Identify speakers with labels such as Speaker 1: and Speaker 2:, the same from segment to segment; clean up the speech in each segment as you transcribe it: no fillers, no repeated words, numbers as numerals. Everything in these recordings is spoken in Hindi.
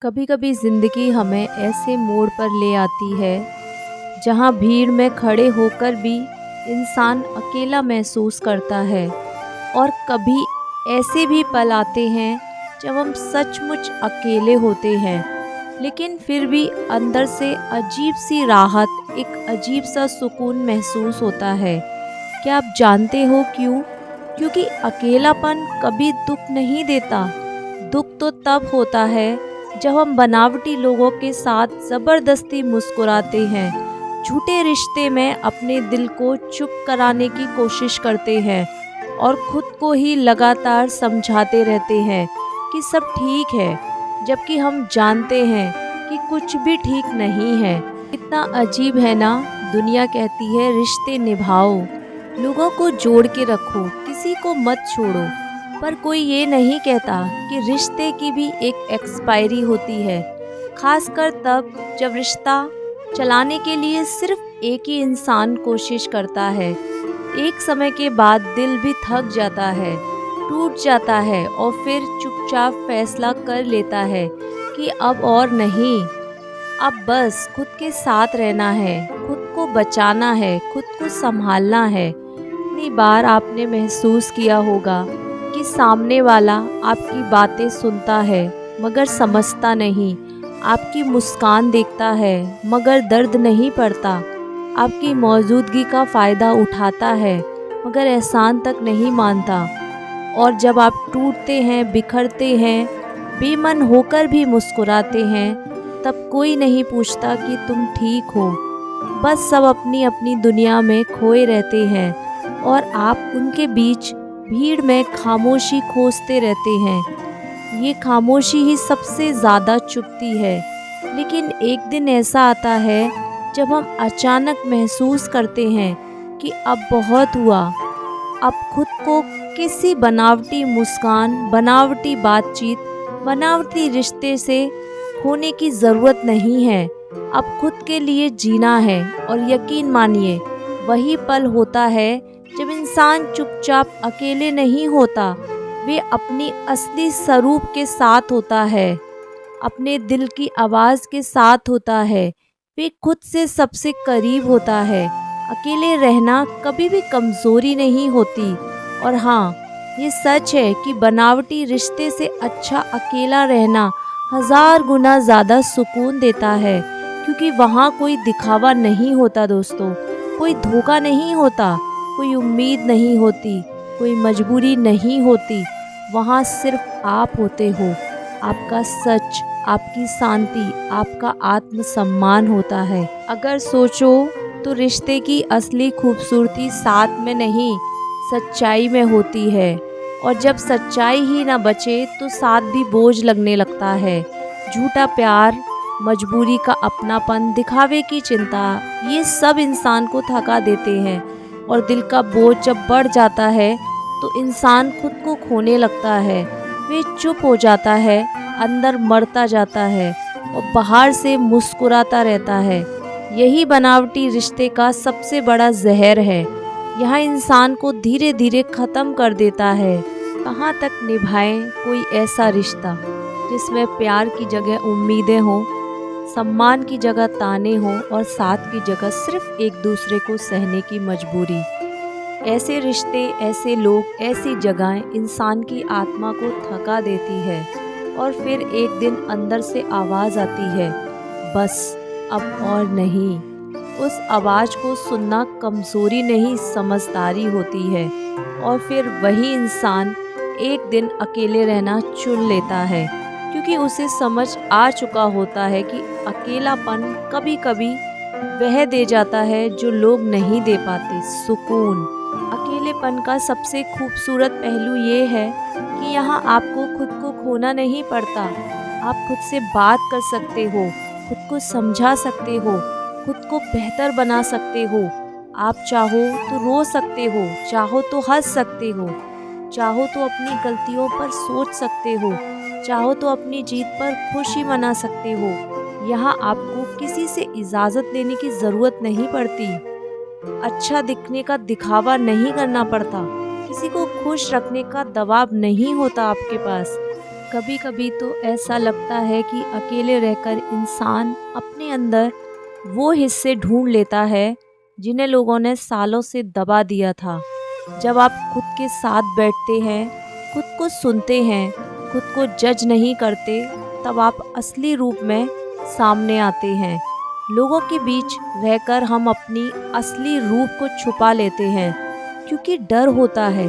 Speaker 1: कभी कभी ज़िंदगी हमें ऐसे मोड़ पर ले आती है जहाँ भीड़ में खड़े होकर भी इंसान अकेला महसूस करता है। और कभी ऐसे भी पल आते हैं जब हम सचमुच अकेले होते हैं, लेकिन फिर भी अंदर से अजीब सी राहत, एक अजीब सा सुकून महसूस होता है। क्या आप जानते हो क्यों? क्योंकि अकेलापन कभी दुख नहीं देता। दुख तो तब होता है जब हम बनावटी लोगों के साथ ज़बरदस्ती मुस्कुराते हैं, झूठे रिश्ते में अपने दिल को चुप कराने की कोशिश करते हैं और ख़ुद को ही लगातार समझाते रहते हैं कि सब ठीक है, जबकि हम जानते हैं कि कुछ भी ठीक नहीं है। कितना अजीब है ना। दुनिया कहती है रिश्ते निभाओ, लोगों को जोड़ के रखो, किसी को मत छोड़ो, पर कोई ये नहीं कहता कि रिश्ते की भी एक एक्सपायरी होती है। खासकर तब जब रिश्ता चलाने के लिए सिर्फ एक ही इंसान कोशिश करता है। एक समय के बाद दिल भी थक जाता है, टूट जाता है और फिर चुपचाप फैसला कर लेता है कि अब और नहीं, अब बस खुद के साथ रहना है, खुद को बचाना है, खुद को संभालना है। कितनी बार आपने महसूस किया होगा कि सामने वाला आपकी बातें सुनता है मगर समझता नहीं, आपकी मुस्कान देखता है मगर दर्द नहीं पड़ता, आपकी मौजूदगी का फ़ायदा उठाता है मगर एहसान तक नहीं मानता। और जब आप टूटते हैं, बिखरते हैं, बेमन होकर भी मुस्कुराते हैं, तब कोई नहीं पूछता कि तुम ठीक हो। बस सब अपनी अपनी दुनिया में खोए रहते हैं और आप उनके बीच भीड़ में खामोशी खोजते रहते हैं। ये खामोशी ही सबसे ज़्यादा चुभती है। लेकिन एक दिन ऐसा आता है जब हम अचानक महसूस करते हैं कि अब बहुत हुआ, अब खुद को किसी बनावटी मुस्कान, बनावटी बातचीत, बनावटी रिश्ते से खोने की ज़रूरत नहीं है। अब खुद के लिए जीना है और यकीन मानिए वही पल होता है जब इंसान चुपचाप अकेले नहीं होता, वे अपनी असली स्वरूप के साथ होता है, अपने दिल की आवाज़ के साथ होता है, वे खुद से सबसे करीब होता है। अकेले रहना कभी भी कमज़ोरी नहीं होती। और हाँ, ये सच है कि बनावटी रिश्ते से अच्छा अकेला रहना 1000 गुना ज़्यादा सुकून देता है, क्योंकि वहाँ कोई दिखावा नहीं होता दोस्तों, कोई धोखा नहीं होता, कोई उम्मीद नहीं होती, कोई मजबूरी नहीं होती। वहाँ सिर्फ आप होते हो, आपका सच, आपकी शांति, आपका आत्मसम्मान होता है। अगर सोचो तो रिश्ते की असली खूबसूरती साथ में नहीं, सच्चाई में होती है। और जब सच्चाई ही ना बचे तो साथ भी बोझ लगने लगता है। झूठा प्यार, मजबूरी का अपनापन, दिखावे की चिंता, ये सब इंसान को थका देते हैं। और दिल का बोझ जब बढ़ जाता है तो इंसान खुद को खोने लगता है। वे चुप हो जाता है, अंदर मरता जाता है और बाहर से मुस्कुराता रहता है। यही बनावटी रिश्ते का सबसे बड़ा जहर है। यह इंसान को धीरे धीरे ख़त्म कर देता है। कहाँ तक निभाएं कोई ऐसा रिश्ता जिसमें प्यार की जगह उम्मीदें हों, सम्मान की जगह ताने हों और साथ की जगह सिर्फ एक दूसरे को सहने की मजबूरी। ऐसे रिश्ते, ऐसे लोग, ऐसी जगहें इंसान की आत्मा को थका देती है। और फिर एक दिन अंदर से आवाज़ आती है, बस अब और नहीं। उस आवाज़ को सुनना कमज़ोरी नहीं, समझदारी होती है। और फिर वही इंसान एक दिन अकेले रहना चुन लेता है, क्योंकि उसे समझ आ चुका होता है कि अकेलापन कभी कभी वह दे जाता है जो लोग नहीं दे पाते, सुकून। अकेलेपन का सबसे खूबसूरत पहलू ये है कि यहाँ आपको खुद को खोना नहीं पड़ता। आप खुद से बात कर सकते हो, खुद को समझा सकते हो, खुद को बेहतर बना सकते हो। आप चाहो तो रो सकते हो, चाहो तो हंस सकते हो, चाहो तो अपनी गलतियों पर सोच सकते हो, चाहो तो अपनी जीत पर खुशी मना सकते हो। यहाँ आपको किसी से इजाज़त लेने की ज़रूरत नहीं पड़ती। अच्छा दिखने का दिखावा नहीं करना पड़ता। किसी को खुश रखने का दबाव नहीं होता आपके पास। कभी कभी तो ऐसा लगता है कि अकेले रहकर इंसान अपने अंदर वो हिस्से ढूंढ लेता है जिन्हें लोगों ने सालों से दबा दिया था। जब आप खुद के साथ बैठते हैं, खुद को सुनते हैं, खुद को जज नहीं करते, तब आप असली रूप में सामने आते हैं। लोगों के बीच रहकर हम अपनी असली रूप को छुपा लेते हैं क्योंकि डर होता है,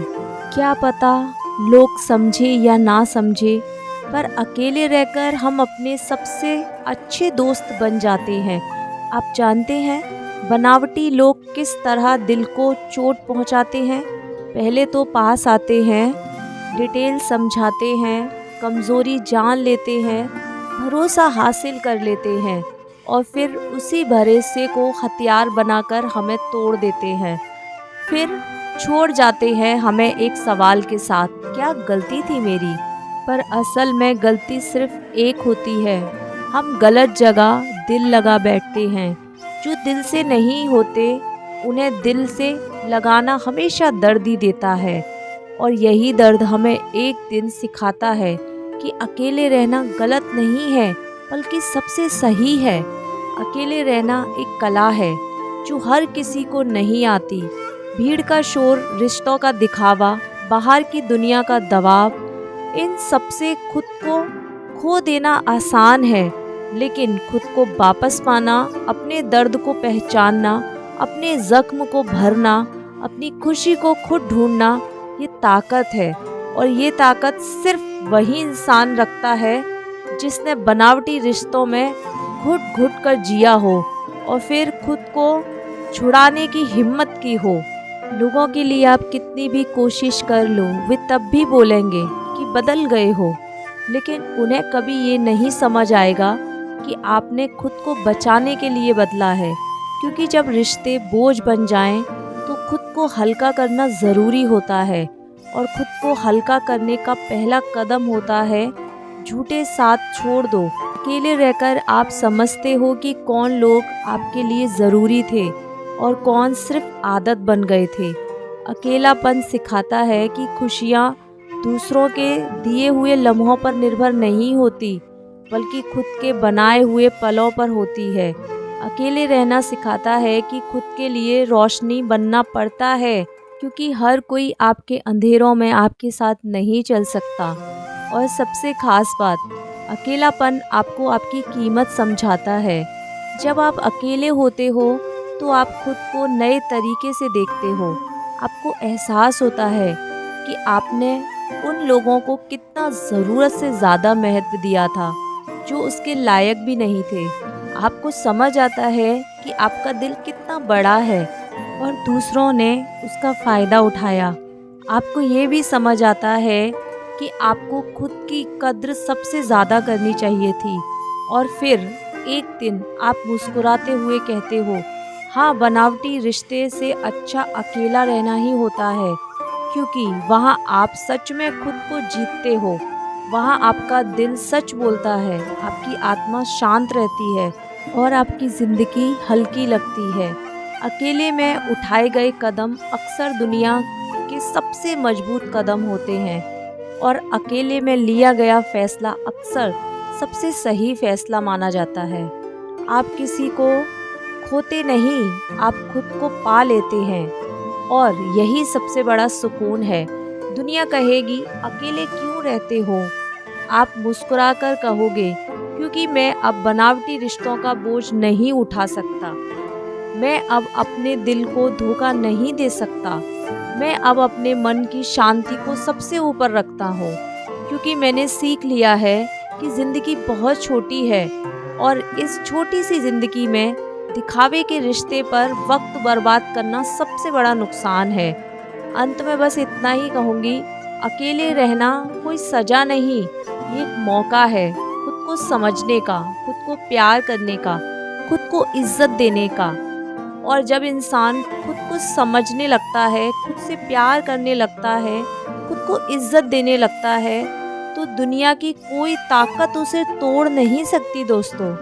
Speaker 1: क्या पता लोग समझे या ना समझे। पर अकेले रहकर हम अपने सबसे अच्छे दोस्त बन जाते हैं। आप जानते हैं बनावटी लोग किस तरह दिल को चोट पहुंचाते हैं। पहले तो पास आते हैं, डिटेल समझाते हैं, कमज़ोरी जान लेते हैं, भरोसा हासिल कर लेते हैं और फिर उसी भरोसे को हथियार बनाकर हमें तोड़ देते हैं। फिर छोड़ जाते हैं हमें एक सवाल के साथ, क्या गलती थी मेरी? पर असल में गलती सिर्फ एक होती है, हम गलत जगह दिल लगा बैठते हैं। जो दिल से नहीं होते उन्हें दिल से लगाना हमेशा दर्द ही देता है। और यही दर्द हमें एक दिन सिखाता है कि अकेले रहना गलत नहीं है, बल्कि सबसे सही है। अकेले रहना एक कला है जो हर किसी को नहीं आती। भीड़ का शोर, रिश्तों का दिखावा, बाहर की दुनिया का दबाव, इन सब से खुद को खो देना आसान है, लेकिन खुद को वापस पाना, अपने दर्द को पहचानना, अपने जख्म को भरना, अपनी खुशी को खुद ढूंढना, ये ताकत है। और ये ताकत सिर्फ वही इंसान रखता है जिसने बनावटी रिश्तों में घुट घुट कर जिया हो और फिर खुद को छुड़ाने की हिम्मत की हो। लोगों के लिए आप कितनी भी कोशिश कर लो, वे तब भी बोलेंगे कि बदल गए हो, लेकिन उन्हें कभी ये नहीं समझ आएगा कि आपने खुद को बचाने के लिए बदला है। क्योंकि जब रिश्ते बोझ बन जाएं, तो खुद को हल्का करना ज़रूरी होता है और खुद को हल्का करने का पहला कदम होता है झूठे साथ छोड़ दो। अकेले रहकर आप समझते हो कि कौन लोग आपके लिए ज़रूरी थे और कौन सिर्फ आदत बन गए थे। अकेलापन सिखाता है कि खुशियाँ दूसरों के दिए हुए लम्हों पर निर्भर नहीं होती, बल्कि खुद के बनाए हुए पलों पर होती है। अकेले रहना सिखाता है कि खुद के लिए रोशनी बनना पड़ता है, क्योंकि हर कोई आपके अंधेरों में आपके साथ नहीं चल सकता। और सबसे खास बात, अकेलापन आपको आपकी कीमत समझाता है। जब आप अकेले होते हो तो आप खुद को नए तरीके से देखते हो। आपको एहसास होता है कि आपने उन लोगों को कितना ज़रूरत से ज़्यादा महत्व दिया था जो उसके लायक भी नहीं थे। आपको समझ आता है कि आपका दिल कितना बड़ा है और दूसरों ने उसका फ़ायदा उठाया। आपको ये भी समझ आता है कि आपको खुद की कद्र सबसे ज़्यादा करनी चाहिए थी। और फिर एक दिन आप मुस्कुराते हुए कहते हो, हाँ, बनावटी रिश्ते से अच्छा अकेला रहना ही होता है, क्योंकि वहाँ आप सच में खुद को जीतते हो। वहाँ आपका दिल सच बोलता है, आपकी आत्मा शांत रहती है और आपकी ज़िंदगी हल्की लगती है। अकेले में उठाए गए कदम अक्सर दुनिया के सबसे मजबूत कदम होते हैं और अकेले में लिया गया फैसला अक्सर सबसे सही फैसला माना जाता है। आप किसी को खोते नहीं, आप खुद को पा लेते हैं और यही सबसे बड़ा सुकून है। दुनिया कहेगी अकेले क्यों रहते हो, आप मुस्कुराकर कहोगे क्योंकि मैं अब बनावटी रिश्तों का बोझ नहीं उठा सकता, मैं अब अपने दिल को धोखा नहीं दे सकता, मैं अब अपने मन की शांति को सबसे ऊपर रखता हूँ, क्योंकि मैंने सीख लिया है कि ज़िंदगी बहुत छोटी है और इस छोटी सी ज़िंदगी में दिखावे के रिश्ते पर वक्त बर्बाद करना सबसे बड़ा नुकसान है। अंत में बस इतना ही कहूँगी, अकेले रहना कोई सज़ा नहीं, ये एक मौका है खुद को समझने का, खुद को प्यार करने का, खुद को इज्जत देने का। और जब इंसान खुद को समझने लगता है, खुद से प्यार करने लगता है, खुद को इज्जत देने लगता है, तो दुनिया की कोई ताकत उसे तोड़ नहीं सकती दोस्तों।